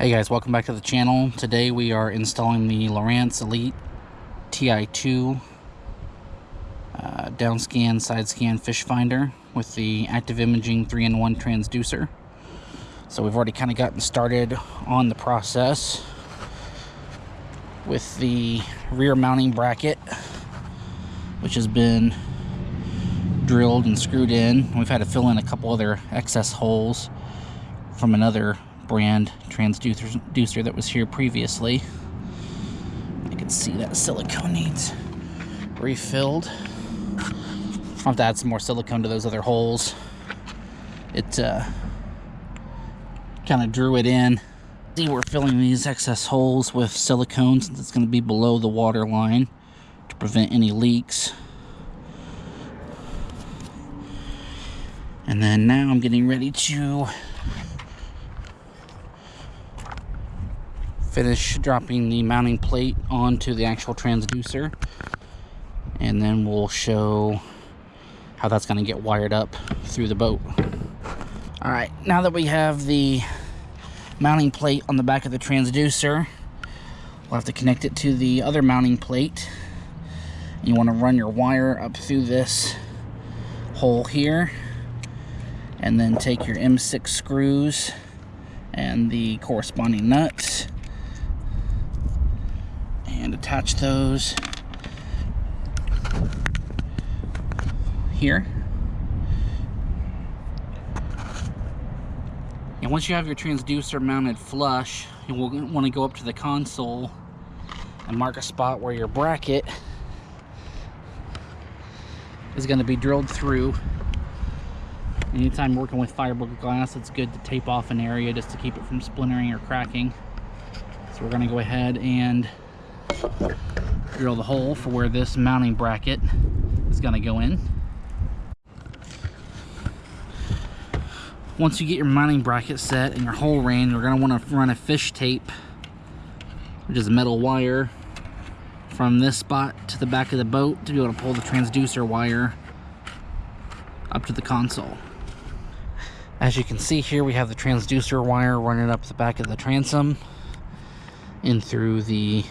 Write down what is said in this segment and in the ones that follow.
Hey guys, welcome back to the channel. Today we are installing the LOWRANCE Elite Ti2 down scan, side scan fish finder with the active imaging 3-in-1 transducer. So we've already kind of gotten started on the process with the rear mounting bracket, which has been drilled and screwed in. We've had to fill in a couple other excess holes from another brand transducer that was here previously. I can see that silicone needs refilled. I'll have to add some more silicone to those other holes. It kind of drew it in. See, we're filling these excess holes with silicone since it's going to be below the water line to prevent any leaks. And then now I'm getting ready to finish dropping the mounting plate onto the actual transducer, and then we'll show how that's going to get wired up through the boat. Alright, now that we have the mounting plate on the back of the transducer, we'll have to connect it to the other mounting plate. You want to run your wire up through this hole here, and then take your M6 screws and the corresponding nuts and attach those here. And once you have your transducer mounted flush, you will want to go up to the console and mark a spot where your bracket is going to be drilled through. Anytime working with fiberglass, it's good to tape off an area just to keep it from splintering or cracking. So we're going to go ahead and drill the hole for where this mounting bracket is going to go in. Once you get your mounting bracket set and your hole ran, you're going to want to run a fish tape, which is a metal wire, from this spot to the back of the boat to be able to pull the transducer wire up to the console. As you can see here, we have the transducer wire running up the back of the transom in through the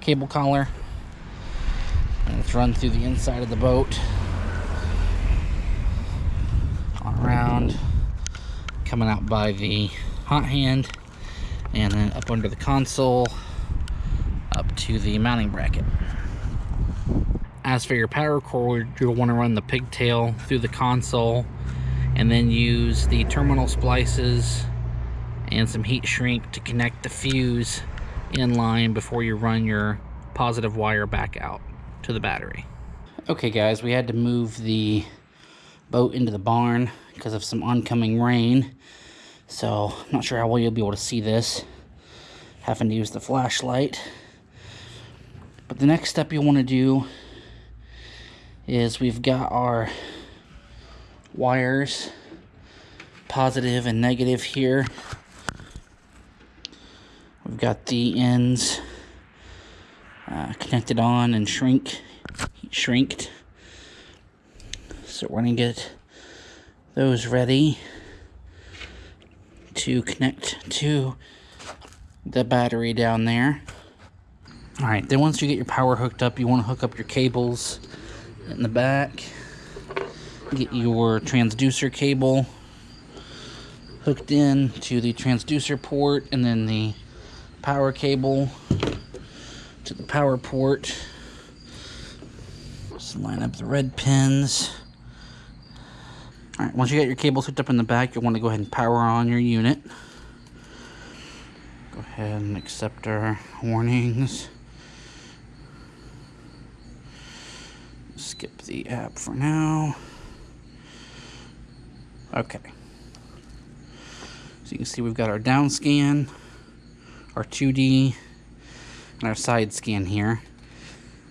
cable collar, and it's run through the inside of the boat, on around, coming out by the hot hand, and then up under the console up to the mounting bracket. As for your power cord, you'll want to run the pigtail through the console and then use the terminal splices and some heat shrink to connect the fuse in line before you run your positive wire back out to the battery. Okay guys, we had to move the boat into the barn because of some oncoming rain, so I'm not sure how well you'll be able to see this, having to use the flashlight. But the next step you'll want to do is, we've got our wires, positive and negative here. We've got the ends connected on and shrinked. So we're going to get those ready to connect to the battery down there. Alright, then once you get your power hooked up, you want to hook up your cables in the back. Get your transducer cable hooked in to the transducer port, and then the power cable to the power port. Just line up the red pins. Alright, once you get your cables hooked up in the back, you'll want to go ahead and power on your unit. Go ahead and accept our warnings. Skip the app for now. Okay. So you can see we've got our down scan, our 2D, and our side scan here.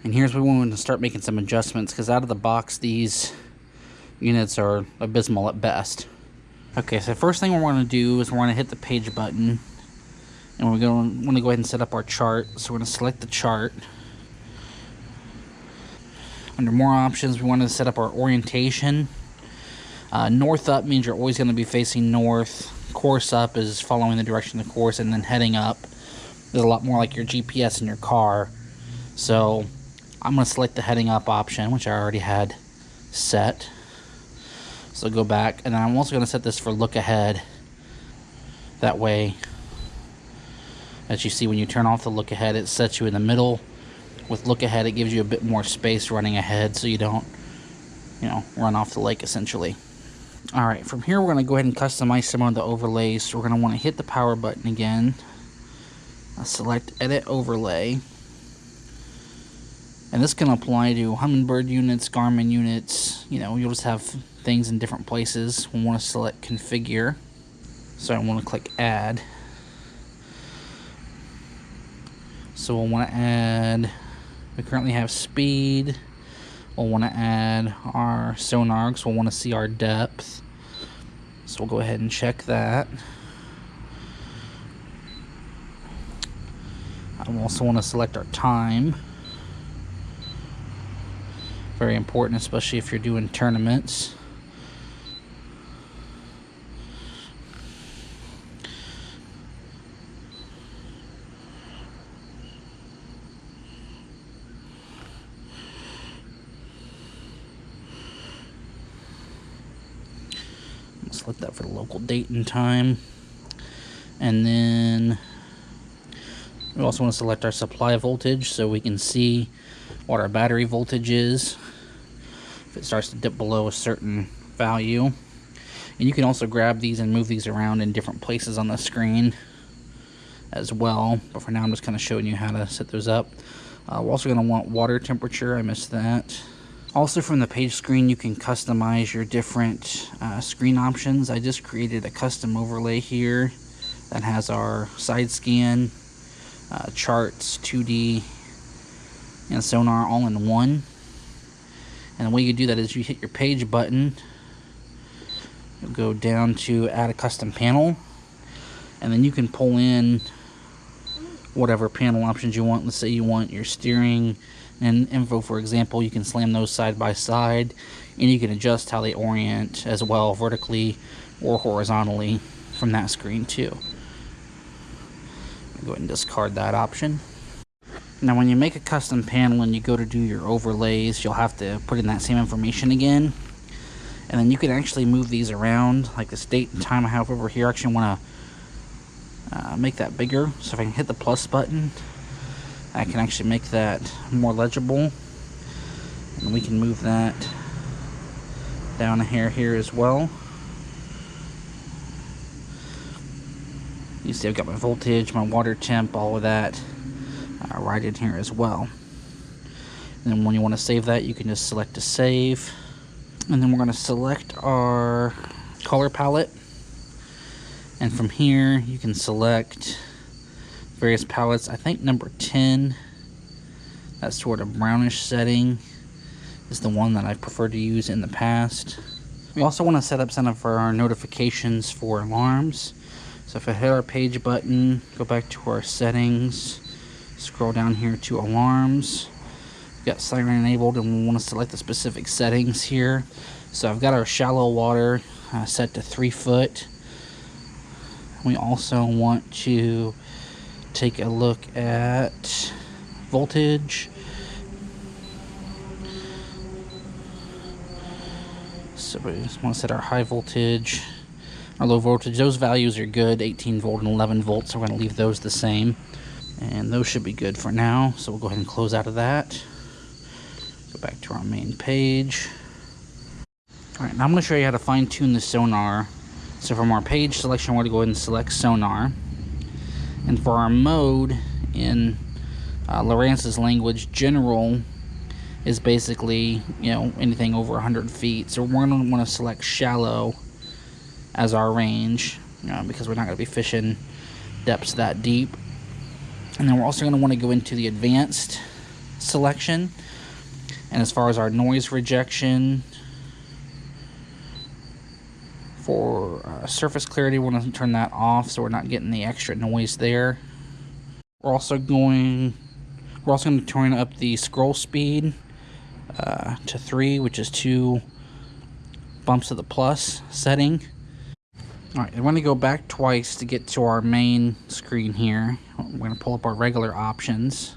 And here's where we want to start making some adjustments, because out of the box these units are abysmal at best. Okay, so the first thing we're going to do is we're going to hit the page button, and we're going to want to go ahead and set up our chart. So we're going to select the chart. Under more options, we want to set up our orientation. North up means you're always going to be facing north. course up is following the direction of the course, and then heading up is a lot more like your GPS in your car. So I'm going to select the heading up option, which I already had set. So go back, and then I'm also going to set this for look ahead. That way, as you see, when you turn off the look ahead, it sets you in the middle. With look ahead, it gives you a bit more space running ahead, so you don't, run off the lake essentially. Alright, from here we're going to go ahead and customize some of the overlays. So we're going to want to hit the power button again. Select edit overlay. And this can apply to Humminbird units, Garmin units. You'll just have things in different places. We'll want to select configure. So I want to click add. So we'll want to add, we currently have speed. We'll want to add our sonar, so we'll want to see our depth. So we'll go ahead and check that. I also want to select our time. Very important, especially if you're doing tournaments. Select that for the local date and time. And then we also want to select our supply voltage so we can see what our battery voltage is if it starts to dip below a certain value. And you can also grab these and move these around in different places on the screen as well. But for now, I'm just kind of showing you how to set those up. We're also going to want water temperature. I missed that. Also, from the page screen, you can customize your different screen options. I just created a custom overlay here that has our side scan, charts, 2D, and sonar all in one. And the way you do that is you hit your page button, you'll go down to add a custom panel, and then you can pull in whatever panel options you want. Let's say you want your steering and info, for example. You can slam those side by side, and you can adjust how they orient as well, vertically or horizontally, from that screen too. Go ahead and discard that option. Now when you make a custom panel and you go to do your overlays, you'll have to put in that same information again, and then you can actually move these around, like this date and time I have over here. I actually want to make that bigger, so if I can hit the plus button, I can actually make that more legible, and we can move that down a hair here as well. You see I've got my voltage, my water temp, all of that right in here as well. And then when you want to save that, you can just select to save, and then we're going to select our color palette, and from here you can select various palettes. I think number 10, that sort of brownish setting, is the one that I've preferred to use in the past. We also want to set up some for our notifications for alarms. So if I hit our page button, go back to our settings, scroll down here to alarms, we've got siren enabled, and we want to select the specific settings here. So I've got our shallow water set to 3 foot. We also want to take a look at voltage. So we just want to set our high voltage, our low voltage. Those values are good, 18 volt and 11 volts, so we're going to leave those the same. And those should be good for now, so we'll go ahead and close out of that. Go back to our main page. Alright, now I'm going to show you how to fine tune the sonar. So from our page selection, we're going to go ahead and select sonar. And for our mode in Lowrance's language, general is basically, anything over 100 feet. So we're going to want to select shallow as our range, because we're not going to be fishing depths that deep. And then we're also going to want to go into the advanced selection. And as far as our noise rejection, for surface clarity, we want to turn that off so we're not getting the extra noise there. We're also going to turn up the scroll speed to 3, which is 2 bumps of the plus setting. Alright, I want to go back twice to get to our main screen here. We're going to pull up our regular options,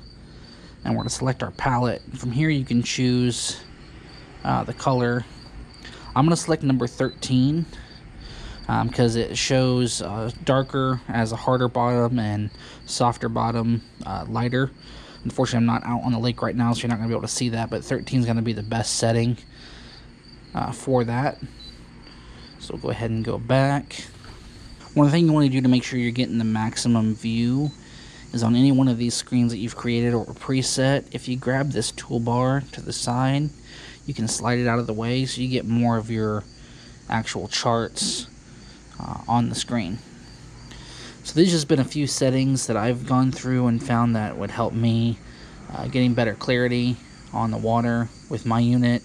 and we're going to select our palette. From here you can choose the color. I'm going to select number 13 because it shows darker as a harder bottom and softer bottom lighter. Unfortunately, I'm not out on the lake right now, so you're not going to be able to see that, but 13 is going to be the best setting for that. So we'll go ahead and go back. One thing you want to do to make sure you're getting the maximum view is on any one of these screens that you've created or preset, if you grab this toolbar to the side, you can slide it out of the way so you get more of your actual charts on the screen. So these have just been a few settings that I've gone through and found that would help me getting better clarity on the water with my unit.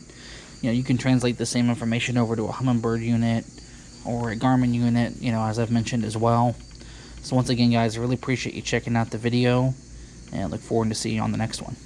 You know, you can translate the same information over to a Humminbird unit or a Garmin unit, you know, as I've mentioned as well. So once again, guys, I really appreciate you checking out the video, and I look forward to seeing you on the next one.